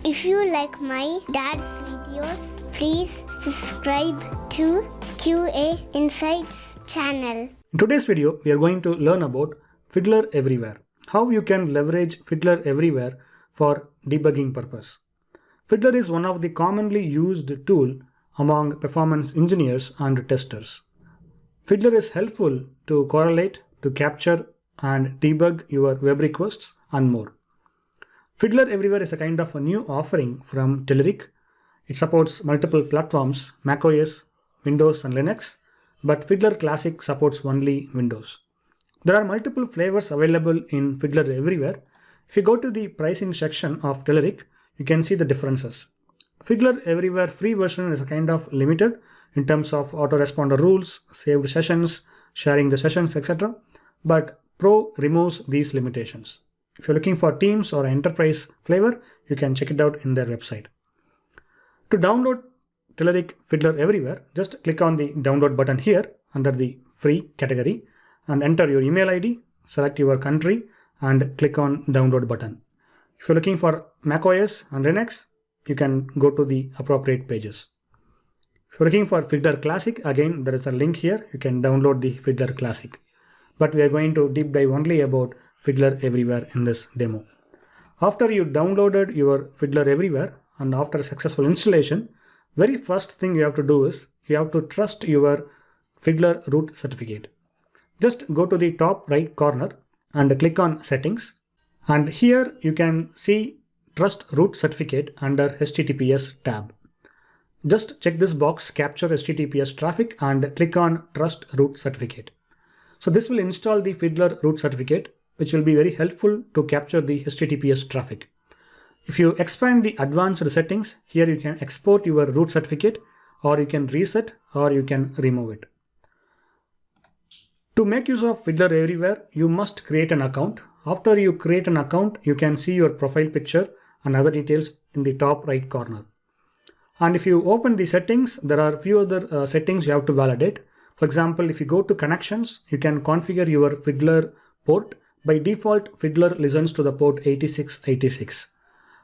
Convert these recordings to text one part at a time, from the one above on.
If you like my dad's videos, please subscribe to QA Insights channel. In today's video, we are going to learn about Fiddler Everywhere. How you can leverage Fiddler Everywhere for debugging purpose. Fiddler is one of the commonly used tool among performance engineers and testers. Fiddler is helpful to correlate, to capture and debug your web requests and more. Fiddler Everywhere is a kind of a new offering from Telerik. It supports multiple platforms, macOS, Windows and Linux, but Fiddler Classic supports only Windows. There are multiple flavors available in Fiddler Everywhere. If you go to the pricing section of Telerik, you can see the differences. Fiddler Everywhere free version is a kind of limited in terms of autoresponder rules, saved sessions, sharing the sessions, etc. But Pro removes these limitations. If you're looking for Teams or enterprise flavor, you can check it out in their website. To download Telerik Fiddler Everywhere, just click on the download button here under the free category and enter your email ID, select your country and click on download button. If you're looking for macOS and Linux, you can go to the appropriate pages. If you're looking for Fiddler Classic, again there is a link here, you can download the Fiddler Classic. But we are going to deep dive only about Fiddler Everywhere in this demo. After you downloaded your Fiddler Everywhere and after successful installation, very first thing you have to do is you have to trust your Fiddler root certificate. Just go to the top right corner and click on Settings, and here you can see Trust Root Certificate under HTTPS tab. Just check this box, Capture HTTPS Traffic, and click on Trust Root Certificate. So this will install the Fiddler root certificate, which will be very helpful to capture the HTTPS traffic. If you expand the advanced settings, here you can export your root certificate, or you can reset, or you can remove it. To make use of Fiddler Everywhere, you must create an account. After you create an account, you can see your profile picture and other details in the top right corner. And if you open the settings, there are a few other settings you have to validate. For example, if you go to connections, you can configure your Fiddler port. By default, Fiddler listens to the port 8686.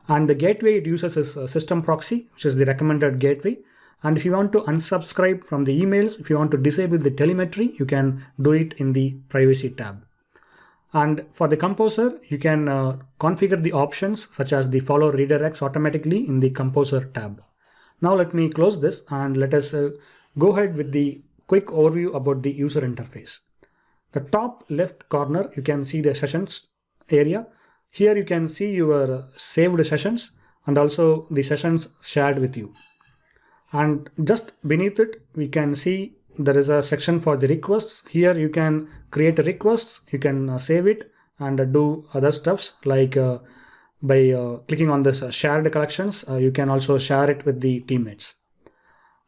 And the gateway it uses is System Proxy, which is the recommended gateway. And if you want to unsubscribe from the emails, if you want to disable the telemetry, you can do it in the Privacy tab. And for the Composer, you can configure the options such as the follow redirects automatically in the Composer tab. Now let me close this and let us go ahead with the quick overview about the user interface. The top left corner, you can see the sessions area. Here you can see your saved sessions and also the sessions shared with you. And just beneath it, we can see there is a section for the requests. Here you can create requests, you can save it and do other stuffs like by clicking on this shared collections, you can also share it with the teammates.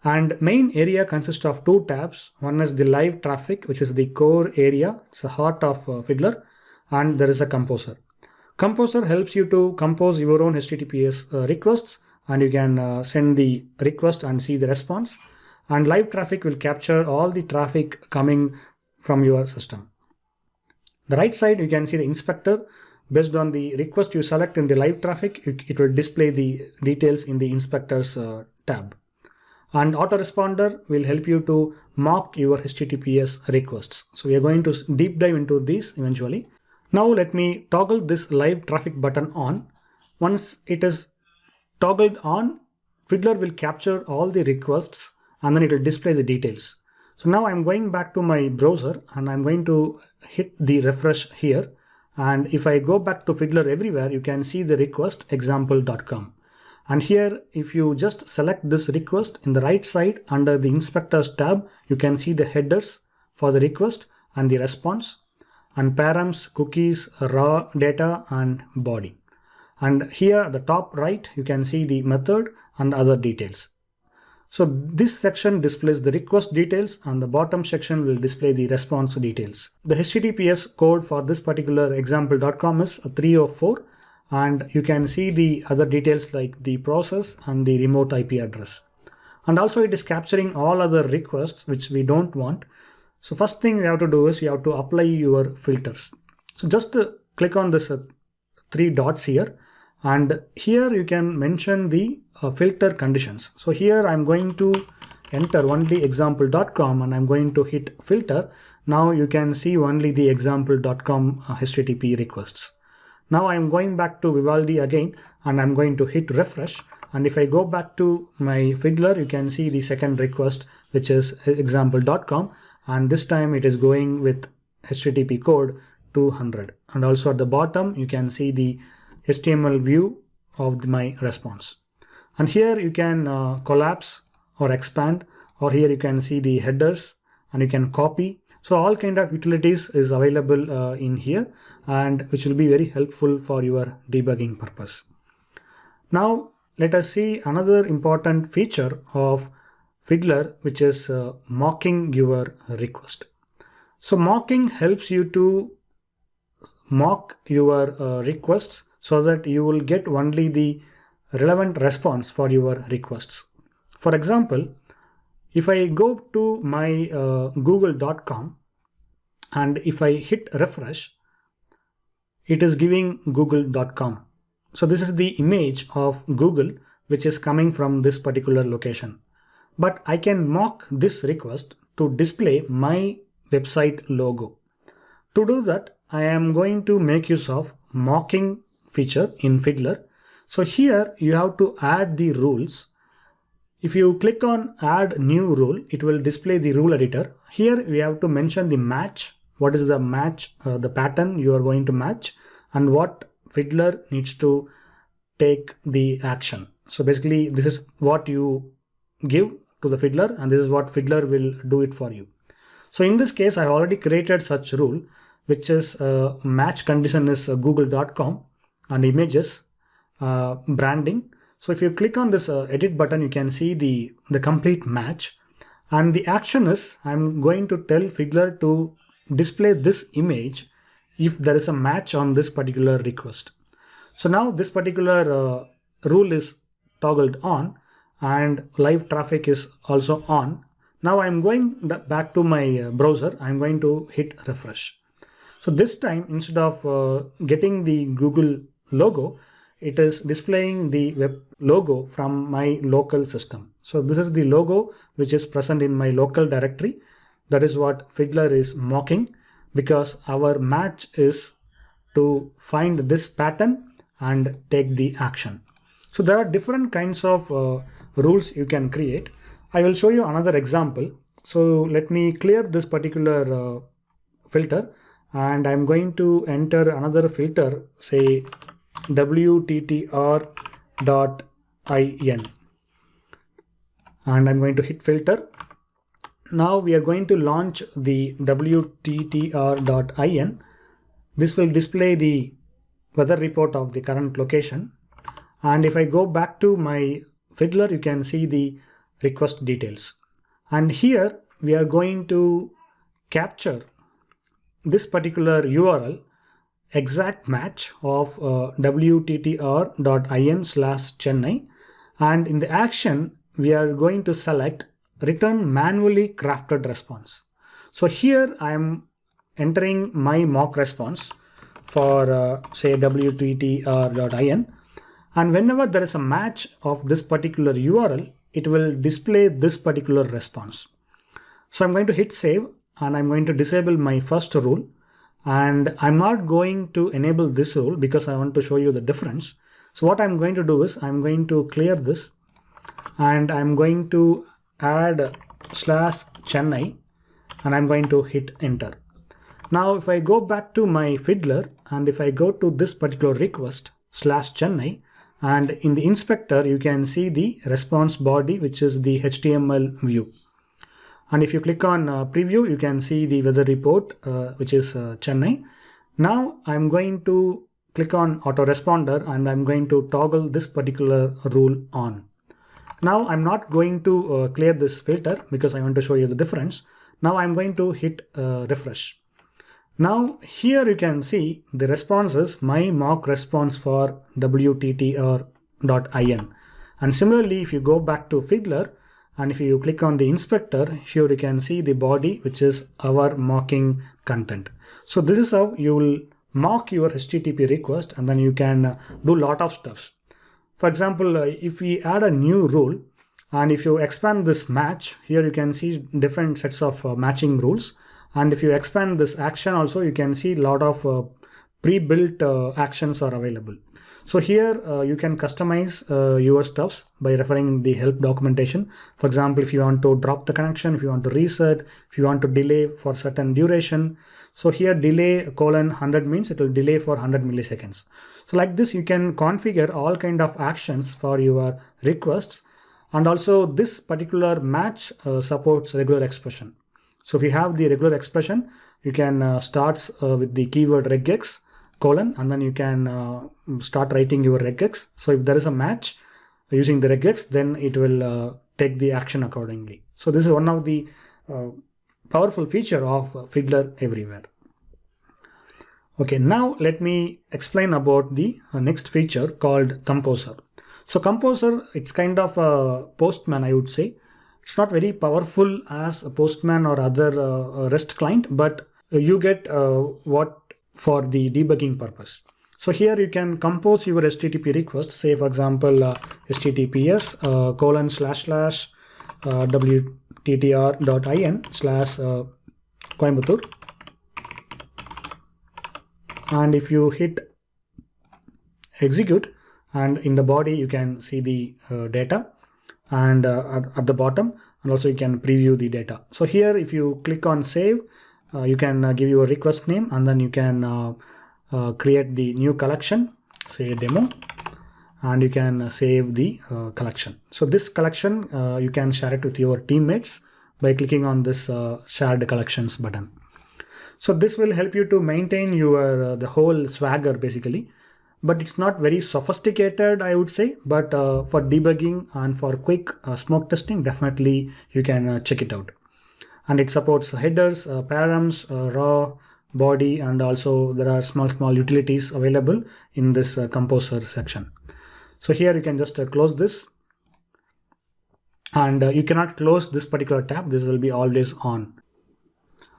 And main area consists of two tabs. One is the live traffic, which is the core area. It's the heart of Fiddler, and there is a Composer. Composer helps you to compose your own HTTPS requests, and you can send the request and see the response. And live traffic will capture all the traffic coming from your system. The right side, you can see the inspector. Based on the request you select in the live traffic, it will display the details in the inspector's tab. And autoresponder will help you to mock your HTTPS requests. So we are going to deep dive into these eventually. Now let me toggle this live traffic button on. Once it is toggled on, Fiddler will capture all the requests and then it will display the details. So now I'm going back to my browser and I'm going to hit the refresh here. And if I go back to Fiddler Everywhere, you can see the request example.com. And here, if you just select this request in the right side under the inspectors tab, you can see the headers for the request and the response and params, cookies, raw data and body. And here at the top right, you can see the method and other details. So this section displays the request details and the bottom section will display the response details. The HTTPS code for this particular example.com is 304. And you can see the other details like the process and the remote IP address. And also it is capturing all other requests which we don't want. So first thing you have to do is you have to apply your filters. So just click on this three dots here And here you can mention the filter conditions. So here I'm going to enter only example.com and I'm going to hit filter. Now you can see only the example.com HTTP requests. Now I'm going back to Vivaldi again and I'm going to hit refresh. And if I go back to my Fiddler, you can see the second request, which is example.com. And this time it is going with HTTP code 200. And also at the bottom, you can see the HTML view of my response. And here you can collapse or expand, or here you can see the headers and you can copy. So all kind of utilities is available in here, and which will be very helpful for your debugging purpose. Now let us see another important feature of Fiddler, which is mocking your request. So mocking helps you to mock your requests so that you will get only the relevant response for your requests. For example, if I go to my google.com and if I hit refresh, it is giving google.com. So this is the image of Google which is coming from this particular location. But I can mock this request to display my website logo. To do that, I am going to make use of mocking feature in Fiddler. So here you have to add the rules. If you click on add new rule, it will display the rule editor. Here we have to mention the match. What is the match, the pattern you are going to match, and what Fiddler needs to take the action. So basically this is what you give to the Fiddler and this is what Fiddler will do it for you. So in this case, I already created such rule, which is match condition is google.com and images, branding. So if you click on this edit button, you can see the complete match, and the action is I'm going to tell Fiddler to display this image if there is a match on this particular request. So now this particular rule is toggled on and live traffic is also on. Now I'm going back to my browser. I'm going to hit refresh. So this time, instead of getting the Google logo, it is displaying the web logo from my local system. So this is the logo which is present in my local directory. That is what Fiddler is mocking, because our match is to find this pattern and take the action. So there are different kinds of rules you can create. I will show you another example. So let me clear this particular filter, and I'm going to enter another filter, say WTTR.in, and I'm going to hit filter. Now we are going to launch the WTTR.in. This will display the weather report of the current location. And if I go back to my Fiddler, you can see the request details. And here we are going to capture this particular URL, exact match of WTTR.in/Chennai. And in the action, we are going to select return manually crafted response. So here I am entering my mock response for say WTTR.in, and whenever there is a match of this particular URL, it will display this particular response. So I'm going to hit save and I'm going to disable my first rule, and I'm not going to enable this rule because I want to show you the difference. So what I'm going to do is I'm going to clear this and I'm going to add /Chennai and I'm going to hit enter. Now if I go back to my Fiddler and if I go to this particular request /Chennai, and in the inspector you can see the response body, which is the HTML view. And if you click on preview, you can see the weather report, which is Chennai. Now I'm going to click on autoresponder and I'm going to toggle this particular rule on. Now I'm not going to clear this filter because I want to show you the difference. Now I'm going to hit refresh. Now here you can see the response is my mock response for WTTR.in. And similarly, if you go back to Fiddler and if you click on the inspector, here you can see the body, which is our mocking content. So this is how you will mock your HTTP request, and then you can do lot of stuffs. For example, if we add a new rule, and if you expand this match, here you can see different sets of matching rules. And if you expand this action also, you can see a lot of pre-built actions are available. So here you can customize your stuffs by referring the help documentation. For example, if you want to drop the connection, if you want to reset, if you want to delay for certain duration. So here delay colon 100 means it will delay for 100 milliseconds. So like this, you can configure all kind of actions for your requests. And also this particular match supports regular expression. So if you have the regular expression, you can start with the keyword regex colon, and then you can start writing your regex. So if there is a match using the regex, then it will take the action accordingly. So this is one of the powerful feature of Fiddler Everywhere. Okay, now let me explain about the next feature called Composer. So Composer, it's kind of a Postman, I would say. It's not very powerful as a Postman or other REST client, but you get what for the debugging purpose. So here you can compose your HTTP request, say for example https colon / wttr.in / Coimbatore. And if you hit execute, and in the body you can see the data, and at the bottom, and also you can preview the data. So here if you click on save, you can give your request name, and then you can create the new collection, say demo, and you can save the collection. So this collection you can share it with your teammates by clicking on this shared collections button. So this will help you to maintain your the whole Swagger basically. But it's not very sophisticated, I would say. But for debugging and for quick smoke testing, definitely you can check it out. And it supports headers, params, raw, body, and also there are small utilities available in this Composer section. So here you can just close this, and you cannot close this particular tab. This will be always on.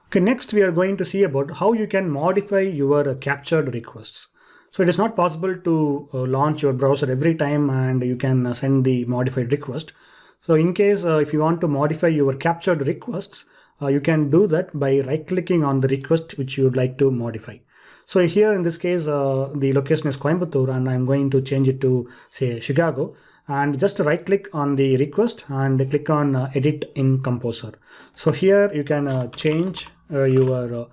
Okay, next we are going to see about how you can modify your captured requests. So it is not possible to launch your browser every time and you can send the modified request. So in case if you want to modify your captured requests, you can do that by right-clicking on the request which you would like to modify. So here in this case, the location is Coimbatore, and I'm going to change it to say Chicago. And just right-click on the request and click on Edit in Composer. So here you can change your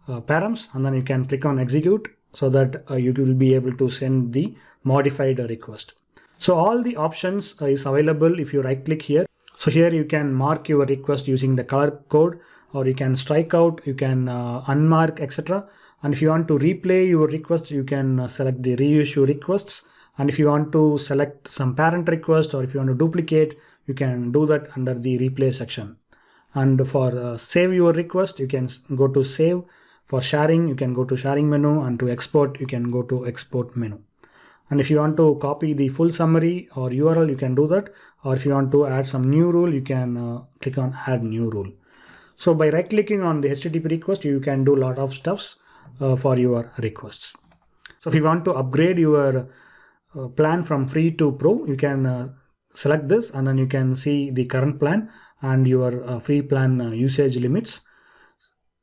params, and then you can click on Execute, so that you will be able to send the modified request. So all the options is available if you right click here. So here you can mark your request using the color code, or you can strike out, you can unmark, etc. And if you want to replay your request, you can select the reissue requests. And if you want to select some parent request, or if you want to duplicate, you can do that under the replay section. And for save your request, you can go to save. For sharing, you can go to sharing menu, and to export, you can go to export menu. And if you want to copy the full summary or URL, you can do that. Or if you want to add some new rule, you can click on add new rule. So by right clicking on the HTTP request, you can do a lot of stuffs for your requests. So if you want to upgrade your plan from free to pro, you can select this, and then you can see the current plan and your free plan usage limits.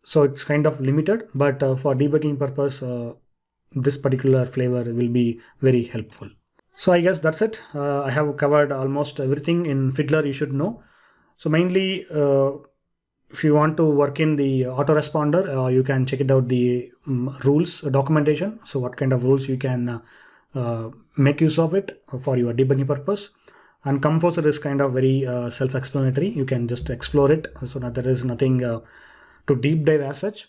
So it's kind of limited, but for debugging purpose, this particular flavor will be very helpful. So I guess that's it. I have covered almost everything in Fiddler you should know. So mainly, if you want to work in the autoresponder, you can check it out the rules documentation. So what kind of rules you can make use of it for your debugging purpose. And Composer is kind of very self-explanatory. You can just explore it. So that there is nothing to deep dive as such.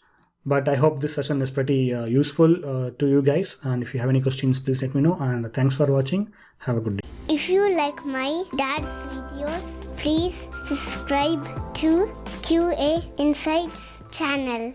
But I hope this session is pretty useful to you guys. And if you have any questions, please let me know. And thanks for watching. Have a good day. If you like my dad's videos, please subscribe to QA Insights channel.